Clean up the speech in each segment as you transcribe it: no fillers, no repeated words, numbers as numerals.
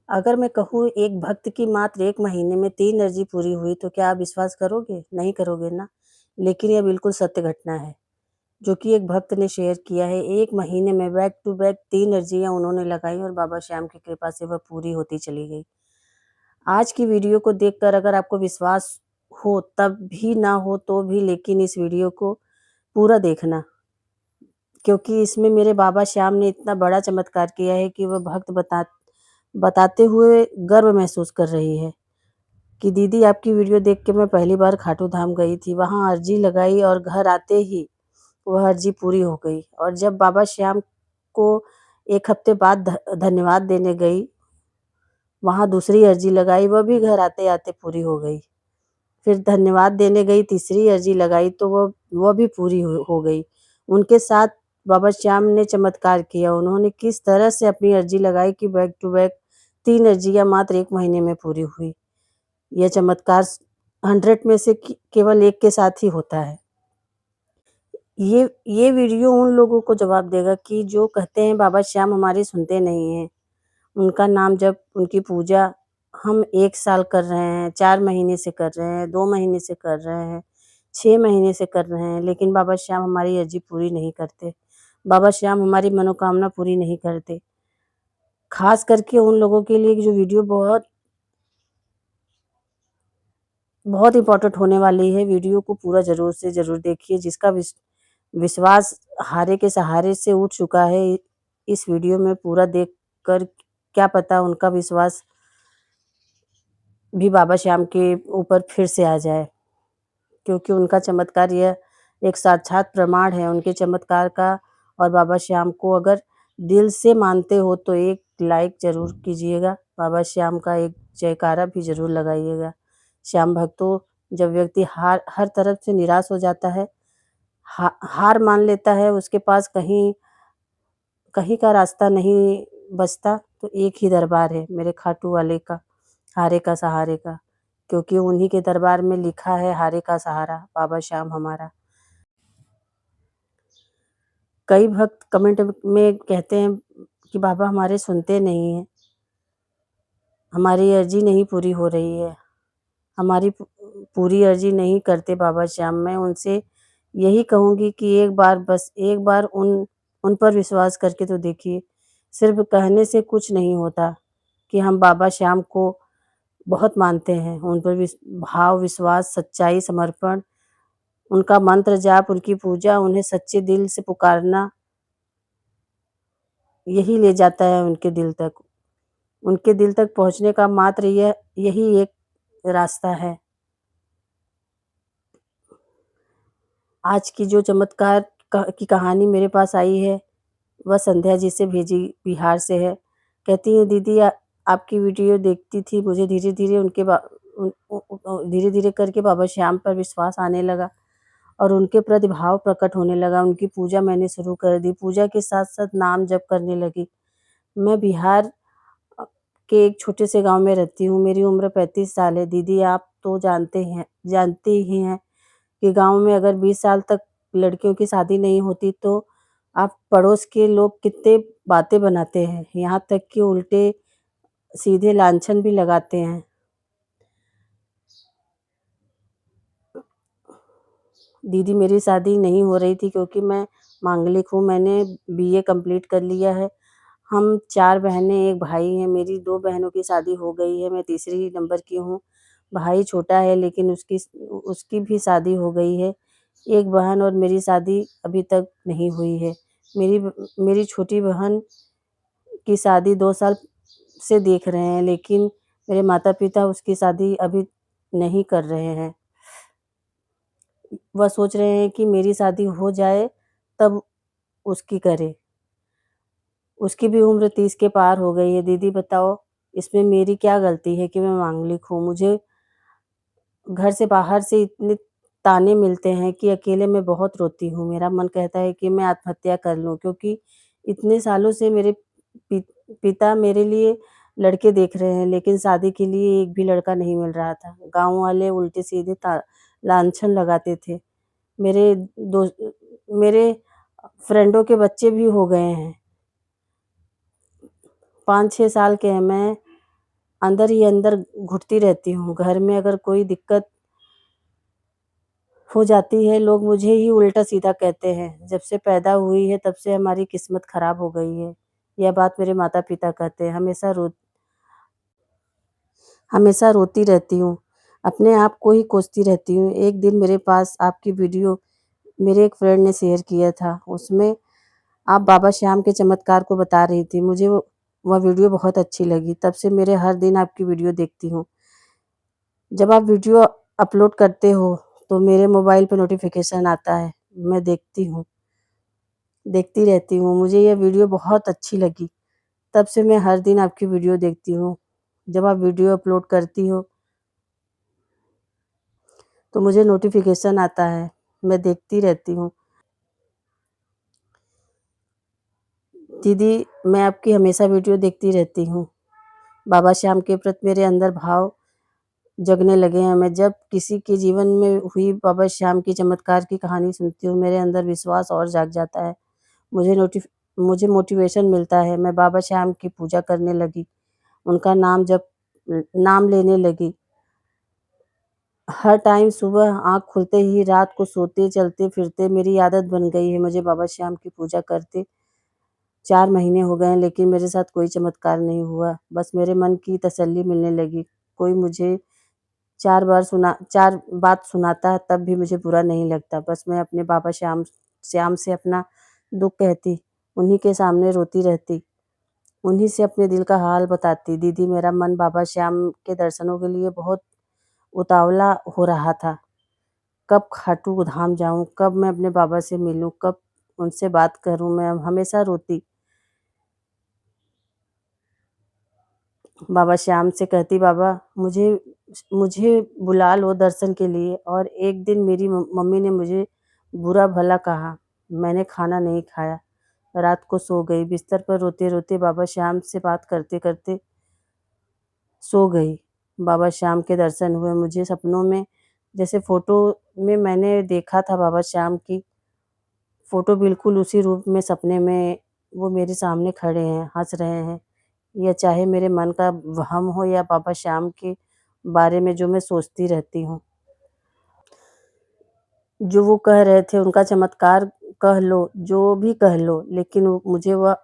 अगर मैं कहूँ एक भक्त की मात्र 1 महीने में 3 अर्ज़ी पूरी हुई तो क्या आप विश्वास करोगे? नहीं करोगे ना। लेकिन यह बिल्कुल सत्य घटना है, जो कि एक भक्त ने शेयर किया है। 1 महीने में बैक टू बैक 3 अर्ज़ियाँ उन्होंने लगाई और बाबा श्याम की कृपा से वह पूरी होती चली गई। आज की वीडियो को देखकर अगर आपको विश्वास हो तब भी ना हो तो भी लेकिन इस वीडियो को पूरा देखना, क्योंकि इसमें मेरे बाबा श्याम ने इतना बड़ा चमत्कार किया है कि वह भक्त बताते हुए गर्व महसूस कर रही है कि दीदी आपकी वीडियो देख के मैं पहली बार खाटू धाम गई थी, वहाँ अर्ज़ी लगाई और घर आते ही वह अर्ज़ी पूरी हो गई और जब बाबा श्याम को 1 हफ्ते बाद धन्यवाद देने गई, वहाँ दूसरी अर्ज़ी लगाई, वह भी घर आते-आते पूरी हो गई। फिर धन्यवाद देने गई, तीसरी अर्ज़ी लगाई तो वह भी पूरी हो गई। उनके साथ बाबा श्याम ने चमत्कार किया। उन्होंने किस तरह से अपनी अर्ज़ी लगाई कि बैक टू बैक 3 अर्ज़ियाँ मात्र 1 महीने में पूरी हुई। यह चमत्कार 100 में से केवल 1 के साथ ही होता है। ये वीडियो उन लोगों को जवाब देगा कि जो कहते हैं बाबा श्याम हमारी सुनते नहीं हैं। उनका नाम जप, उनकी पूजा हम 1 साल कर रहे हैं, 4 महीने से कर रहे हैं, 2 महीने से कर रहे हैं, 6 महीने से कर रहे हैं, लेकिन बाबा श्याम हमारी अर्ज़ी पूरी नहीं करते। बाबा श्याम हमारी मनोकामना पूरी नहीं करते। ख़ास करके उन लोगों के लिए जो वीडियो बहुत इम्पोर्टेंट होने वाली है। वीडियो को पूरा ज़रूर से ज़रूर देखिए। जिसका विश्वास हारे के सहारे से उठ चुका है, इस वीडियो में पूरा देखकर क्या पता उनका विश्वास भी बाबा श्याम के ऊपर फिर से आ जाए, क्योंकि उनका चमत्कार यह एक साक्षात प्रमाण है उनके चमत्कार का। और बाबा श्याम को अगर दिल से मानते हो तो एक लाइक ज़रूर कीजिएगा। बाबा श्याम का एक जयकारा भी ज़रूर लगाइएगा। श्याम भक्तों, जब व्यक्ति हर तरफ से निराश हो जाता है, हार मान लेता है, उसके पास कहीं कहीं का रास्ता नहीं बचता, तो एक ही दरबार है मेरे खाटू वाले का, हारे का सहारे का, क्योंकि उन्हीं के दरबार में लिखा है हारे का सहारा बाबा श्याम हमारा। कई भक्त कमेंट में कहते हैं कि बाबा हमारे सुनते नहीं हैं, हमारी अर्ज़ी नहीं पूरी हो रही है, हमारी पूरी अर्ज़ी नहीं करते बाबा श्याम। मैं उनसे यही कहूँगी कि एक बार, बस एक बार उन पर विश्वास करके तो देखिए। सिर्फ़ कहने से कुछ नहीं होता कि हम बाबा श्याम को बहुत मानते हैं। उन पर भाव, विश्वास, सच्चाई, समर्पण, उनका मंत्र जाप, उनकी पूजा, उन्हें सच्चे दिल से पुकारना, यही ले जाता है उनके दिल तक। उनके दिल तक पहुँचने का मात्र यही एक रास्ता है। आज की जो चमत्कार की कहानी मेरे पास आई है, वह संध्या जी से भेजी, बिहार से है। कहती हैं दीदी आपकी वीडियो देखती थी, मुझे धीरे-धीरे धीरे-धीरे करके बाबा श्याम पर विश्वास आने लगा और उनके प्रति भाव प्रकट होने लगा। उनकी पूजा मैंने शुरू कर दी। पूजा के साथ-साथ नाम जप करने लगी। मैं बिहार के एक छोटे से गाँव में रहती हूँ। मेरी उम्र 35 साल है। दीदी आप तो जानते ही हैं कि गाँव में अगर 20 साल तक लड़कियों की शादी नहीं होती तो आप पड़ोस के लोग कितने बातें बनाते हैं, यहाँ तक कि उल्टे सीधे लांछन भी लगाते हैं। दीदी मेरी शादी नहीं हो रही थी क्योंकि मैं मांगलिक हूँ। मैंने बीए कंप्लीट कर लिया है। हम 4 बहनें, 1 भाई हैं। मेरी 2 बहनों की शादी हो गई है, मैं तीसरी नंबर की हूँ। भाई छोटा है लेकिन उसकी भी शादी हो गई है। 1 बहन और मेरी शादी अभी तक नहीं हुई है। मेरी छोटी बहन की शादी 2 साल से देख रहे हैं, लेकिन मेरे माता-पिता उसकी शादी अभी नहीं कर रहे हैं। वह सोच रहे हैं कि मेरी शादी हो जाए तब उसकी करें। उसकी भी उम्र 30 के पार हो गई है। दीदी बताओ इसमें मेरी क्या गलती है कि मैं मांगलिक हूँ? मुझे घर से बाहर से इतने ताने मिलते हैं कि अकेले मैं बहुत रोती हूँ। मेरा मन कहता है कि मैं आत्महत्या कर लूँ, क्योंकि इतने सालों से मेरे पि पिता मेरे लिए लड़के देख रहे हैं, लेकिन शादी के लिए एक भी लड़का नहीं मिल रहा था। गाँव वाले उल्टे-सीधे लांछन लगाते थे। मेरे दो मेरे फ्रेंडों के बच्चे भी हो गए हैं। 5-6 साल के हैं। मैं अंदर ही अंदर घुटती रहती हूँ। घर में अगर कोई दिक्कत हो जाती है, लोग मुझे ही उल्टा-सीधा कहते हैं। जब से पैदा हुई है, तब से हमारी किस्मत खराब हो गई है। यह बात मेरे माता-पिता कहते हैं। हमेशा रोती रहती हूँ। अपने आप को ही कोसती रहती हूँ। एक दिन मेरे पास आपकी वीडियो मेरे एक फ्रेंड ने शेयर किया था। उसमें आप बाबा श्याम के चमत्कार को बता रही थी। मुझे वह वीडियो बहुत अच्छी लगी। तब से मेरे हर दिन आपकी वीडियो देखती हूँ। जब आप वीडियो अपलोड करते हो, तो मेरे मोबाइल पे नोटिफ़िकेशन आता है। मैं देखती रहती हूँ। मुझे यह वीडियो बहुत अच्छी लगी। तब से मैं हर दिन आपकी वीडियो देखती हूँ। जब आप वीडियो अपलोड करती हो, तो मुझे नोटिफ़िकेशन आता है। मैं देखती रहती हूँ। दीदी, मैं आपकी हमेशा वीडियो देखती रहती हूँ। बाबा श्याम के प्रति मेरे अंदर भाव जगने लगे हैं। मैं जब किसी के जीवन में हुई बाबा श्याम की चमत्कार की कहानी सुनती हूँ, मेरे अंदर विश्वास और जाग जाता है। मुझे मोटिवेशन मिलता है। मैं बाबा श्याम की पूजा करने लगी। उनका नाम लेने लगी। हर टाइम सुबह आँख खुलते ही रात को सोते, चलते-फिरते मेरी आदत बन गई है मुझे बाबा श्याम की पूजा करते। 4 महीने हो गए हैं, लेकिन मेरे साथ कोई चमत्कार नहीं हुआ। बस मेरे मन की तसल्ली मिलने लगी। कोई मुझे 4 बात सुनाता है, तब भी मुझे बुरा नहीं लगता। बस मैं अपने बाबा श्याम श्याम से अपना दुःख कहती, उन्हीं के सामने रोती रहती, उन्हीं से अपने दिल का हाल बताती। दीदी, मेरा मन बाबा श्याम के दर्शनों के लिए बहुत उतावला हो रहा था। कब खाटू धाम जाऊँ, कब मैं अपने बाबा से मिलूँ, कब उनसे बात करूँ। मैं हमेशा रोती। बाबा श्याम से कहती, बाबा मुझे मुझे बुला लो दर्शन के लिए। और एक दिन मेरी मम्मी ने मुझे बुरा-भला कहा। मैंने खाना नहीं खाया। रात को सो गई। बिस्तर पर रोते-रोते बाबा श्याम से बात करते-करते सो गई। बाबा श्याम के दर्शन हुए मुझे सपनों में। जैसे फ़ोटो में मैंने देखा था बाबा श्याम की फ़ोटो, बिल्कुल उसी रूप में सपने में वो मेरे सामने खड़े हैं, हँस रहे हैं। या चाहे मेरे मन का वहम हो या बाबा श्याम के बारे में जो मैं सोचती रहती हूँ। जो वो कह रहे थे, उनका चमत्कार कह लो, जो भी कह लो, लेकिन वो मुझे वह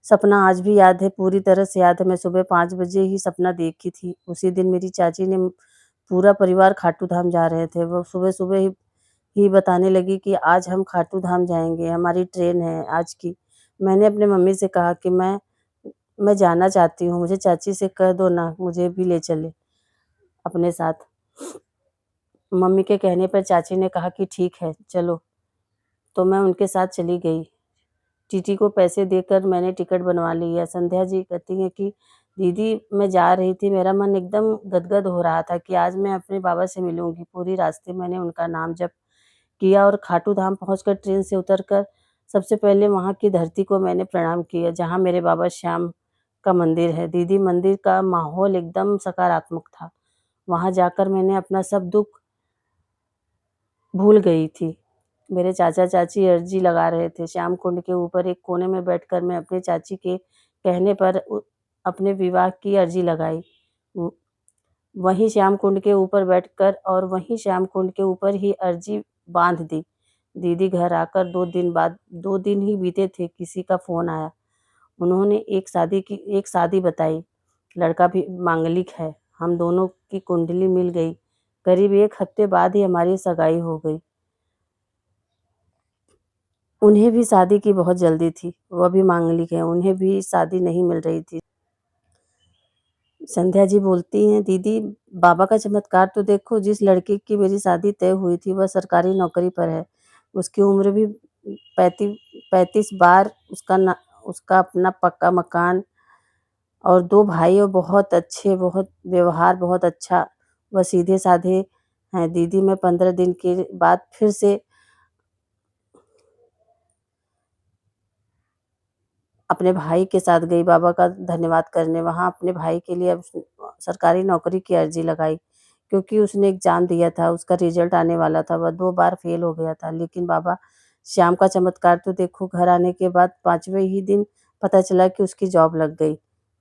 सपना आज भी याद है, पूरी तरह से याद है। मैं सुबह 5 बजे ही सपना देखी थी। उसी दिन मेरी चाची ने पूरा परिवार खाटू धाम जा रहे थे। वो सुबह-सुबह ही बताने लगी कि आज हम खाटू धाम जाएँगे, हमारी ट्रेन है आज की। मैंने अपने मम्मी से कहा कि मैं जाना चाहती हूँ, मुझे चाची से कह दो ना, मुझे भी ले चले अपने साथ। मम्मी के कहने पर चाची ने कहा कि ठीक है, चलो। तो मैं उनके साथ चली गई। टीटी को पैसे देकर मैंने टिकट बनवा लिया। संध्या जी कहती हैं कि दीदी, मैं जा रही थी, मेरा मन एकदम गदगद हो रहा था कि आज मैं अपने बाबा से मिलूँगी। पूरी रास्ते मैंने उनका नाम जप किया और खाटू धाम पहुँचकर ट्रेन से उतरकर सबसे पहले वहाँ की धरती को मैंने प्रणाम किया, जहाँ मेरे बाबा श्याम का मंदिर है। दीदी, मंदिर का माहौल एकदम सकारात्मक था। वहाँ जाकर मैंने अपना सब दुःख भूल गई थी। मेरे चाचा-चाची अर्ज़ी लगा रहे थे। श्याम कुंड के ऊपर एक कोने में बैठकर मैं अपने चाची के कहने पर अपने विवाह की अर्ज़ी लगाई। उ वहीं श्याम कुंड के ऊपर बैठकर और वहीं श्याम कुंड के ऊपर ही अर्ज़ी बाँध दी। दीदी, घर आकर 2 दिन ही बीते थे, किसी का फ़ोन आया। उन्होंने एक शादी बताई। लड़का भी मांगलिक है। हम दोनों की कुंडली मिल गई। करीब 1 हफ्ते बाद ही हमारी सगाई हो गई। उन्हें भी शादी की बहुत जल्दी थी। वह भी मांगलिक हैं, उन्हें भी शादी नहीं मिल रही थी। संध्या जी बोलती हैं, दीदी, बाबा का चमत्कार तो देखो, जिस लड़के की मेरी शादी तय हुई थी, वह सरकारी नौकरी पर है। उसकी उम्र भी 35 बार, उसका अपना पक्का मकान और 2 भाई, और बहुत अच्छे, बहुत व्यवहार बहुत अच्छा। वह सीधे-साधे हैं। दीदी, मैं 15 दिन के बाद फिर से अपने भाई के साथ गई बाबा का धन्यवाद करने। वहाँ अपने भाई के लिए अब सरकारी नौकरी की अर्ज़ी लगाई, क्योंकि उसने एग्ज़ाम दिया था, उसका रिज़ल्ट आने वाला था, वह 2 बार फ़ेल हो गया था। लेकिन बाबा श्याम का चमत्कार तो देखो, घर आने के बाद 5वें ही दिन पता चला कि उसकी जॉब लग गई।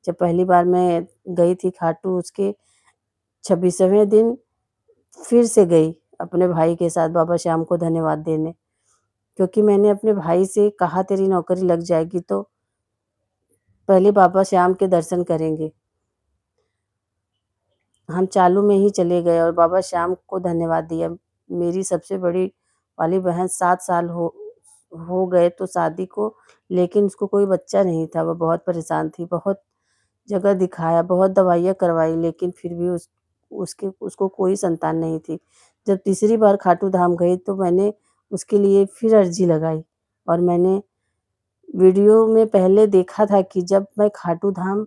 जब पहली बार मैं गई थी खाटू, उसके 26वें दिन फिर से गई अपने भाई के साथ बाबा श्याम को धन्यवाद देने, क्योंकि मैंने अपने भाई से कहा तेरी नौकरी लग जाएगी तो पहले बाबा श्याम के दर्शन करेंगे। हम चालू में ही चले गए और बाबा श्याम को धन्यवाद दिया। मेरी सबसे बड़ी वाली बहन 7 साल हो गए तो शादी को, लेकिन उसको कोई बच्चा नहीं था। वो बहुत परेशान थी, बहुत जगह दिखाया, बहुत दवाइयाँ करवाई, लेकिन फिर भी उसको कोई संतान नहीं थी। जब तीसरी बार खाटू धाम गई तो मैंने उसके लिए फिर अर्ज़ी लगाई और मैंने वीडियो में पहले देखा था कि जब मैं खाटू धाम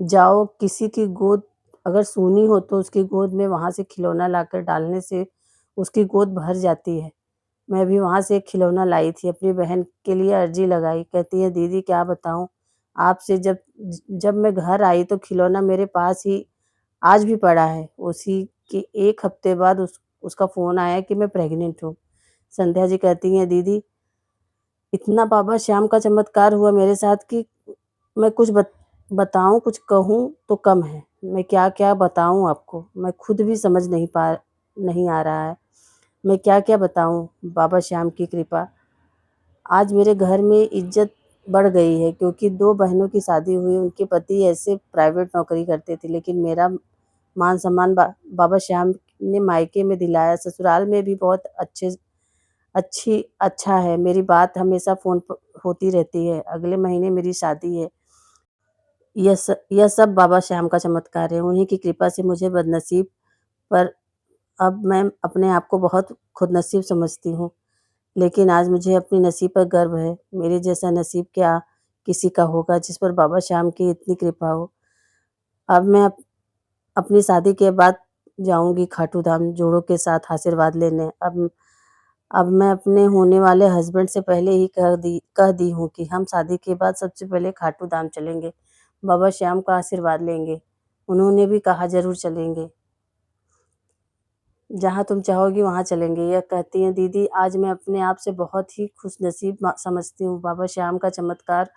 जाओ, किसी की गोद अगर सूनी हो तो उसकी गोद में वहाँ से खिलौना लाकर डालने से उसकी गोद भर जाती है। मैं भी वहाँ से एक खिलौना लाई थी, अपनी बहन के लिए अर्ज़ी लगाई। कहती है दीदी क्या बताऊँ आपसे, जब मैं घर आई तो खिलौना मेरे पास ही आज भी पड़ा है। उसी के 1 हफ्ते बाद उसका फ़ोन आया कि मैं प्रेग्नेंट हूँ। संध्या जी कहती हैं दीदी इतना बाबा श्याम का चमत्कार हुआ मेरे साथ कि मैं कुछ बताऊँ, कुछ कहूँ तो कम है। मैं क्या-क्या बताऊँ आपको? मैं खुद भी समझ नहीं आ रहा है। मैं क्या-क्या बताऊँ बाबा श्याम की कृपा। आज मेरे घर में इज़्ज़त बढ़ गई है क्योंकि 2 बहनों की शादी हुई, उनके पति ऐसे प्राइवेट नौकरी करते थे, लेकिन मेरा मान-सम्मान बाबा श्याम ने मायके में दिलाया, ससुराल में भी बहुत अच्छा है। मेरी बात हमेशा फ़ोन प होती रहती है। अगले महीने मेरी शादी है। यह सब बाबा श्याम का चमत्कार है। उन्हीं की कृपा से मुझे बदनसीब पर अब मैं अपने आप को बहुत खुदनसीब समझती हूँ। लेकिन आज मुझे अपने नसीब पर गर्व है। मेरे जैसा नसीब क्या किसी का होगा जिस पर बाबा श्याम की इतनी कृपा हो। अब मैं अपनी शादी के बाद जाऊँगी खाटू धाम जोड़ों के साथ आशीर्वाद लेने। अब मैं अपने होने वाले हस्बैंड से पहले ही कह दी हूँ कि हम शादी के बाद सबसे पहले खाटू धाम चलेंगे, बाबा श्याम का आशीर्वाद लेंगे। उन्होंने भी कहा ज़रूर चलेंगे। जहाँ तुम चाहोगी वहाँ चलेंगे। यह कहती हैं दीदी आज मैं अपने आप से बहुत ही खुशनसीब समझती हूँ। बाबा श्याम का चमत्कार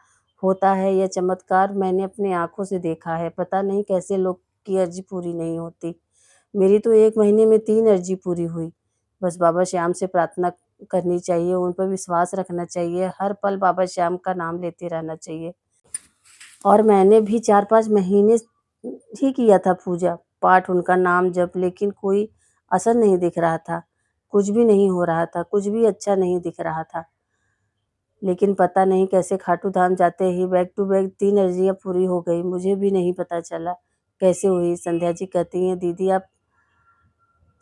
होता है, यह चमत्कार मैंने अपनी आँखों से देखा है। पता नहीं कैसे लोग की अर्ज़ी पूरी नहीं होती। मेरी तो 1 महीने में 3 अर्ज़ी पूरी हुई। बस बाबा श्याम से प्रार्थना करनी चाहिए, उन पर विश्वास रखना चाहिए, हर पल बाबा श्याम का नाम लेते रहना चाहिए। और मैंने भी 4-5 महीने ही किया था पूजा पाठ, उनका नाम जप, लेकिन कोई असर नहीं दिख रहा था। कुछ भी नहीं हो रहा था, कुछ भी अच्छा नहीं दिख रहा था। लेकिन पता नहीं कैसे खाटू धाम जाते ही बैक टू बैक 3 अर्ज़ियाँ पूरी हो गई। मुझे भी नहीं पता चला कैसे हुई। संध्या जी कहती हैं दीदी आप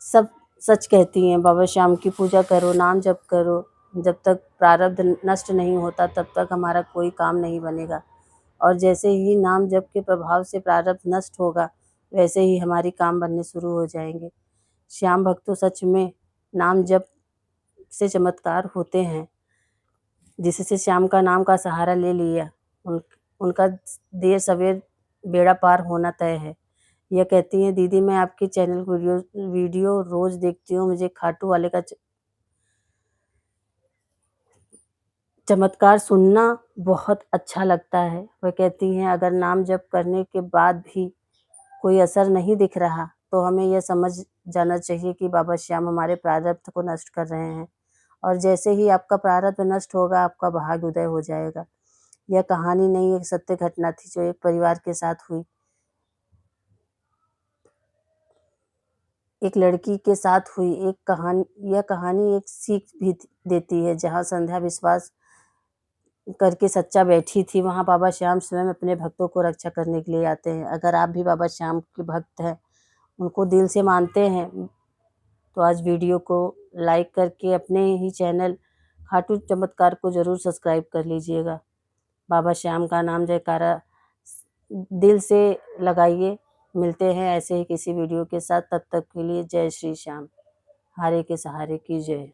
सब सच कहती हैं, बाबा श्याम की पूजा करो, नाम जप करो। जब तक प्रारब्ध नष्ट नहीं होता तब तक हमारा कोई काम नहीं बनेगा। और जैसे ही नाम जप के प्रभाव से प्रारब्ध नष्ट होगा, वैसे ही हमारी काम बनने शुरू हो जाएँगे। श्याम भक्तों सच में नाम जप से चमत्कार होते हैं। जिससे श्याम का नाम का सहारा ले लिया, उनका देर सवेर बेड़ा पार होना तय है। यह कहती हैं दीदी मैं आपके चैनल वीडियो रोज़ देखती हूँ, मुझे खाटू वाले का चमत्कार सुनना बहुत अच्छा लगता है। वह कहती हैं अगर नाम जप करने के बाद भी कोई असर नहीं दिख रहा, तो हमें यह समझ जाना चाहिए कि बाबा श्याम हमारे प्रारब्ध को नष्ट कर रहे हैं। और जैसे ही आपका प्रारब्ध नष्ट होगा, आपका भाग्य उदय हो जाएगा। यह कहानी नहीं, एक सत्य घटना थी जो एक परिवार के साथ हुई। एक लड़की के साथ हुई यह कहानी एक सीख भी देती है। जहाँ संध्या विश्वास करके सच्चा बैठी थी, वहाँ बाबा श्याम स्वयं अपने भक्तों को रक्षा करने के लिए आते हैं। अगर आप भी बाबा श्याम के भक्त हैं, उनको दिल से मानते हैं, तो आज वीडियो को लाइक करके अपने ही चैनल खाटू चमत्कार को ज़रूर सब्सक्राइब कर लीजिएगा। बाबा श्याम का नाम जयकारा दिल से लगाइए। मिलते हैं ऐसे ही किसी वीडियो के साथ, तब तक के लिए जय श्री श्याम। हारे के सहारे की जय।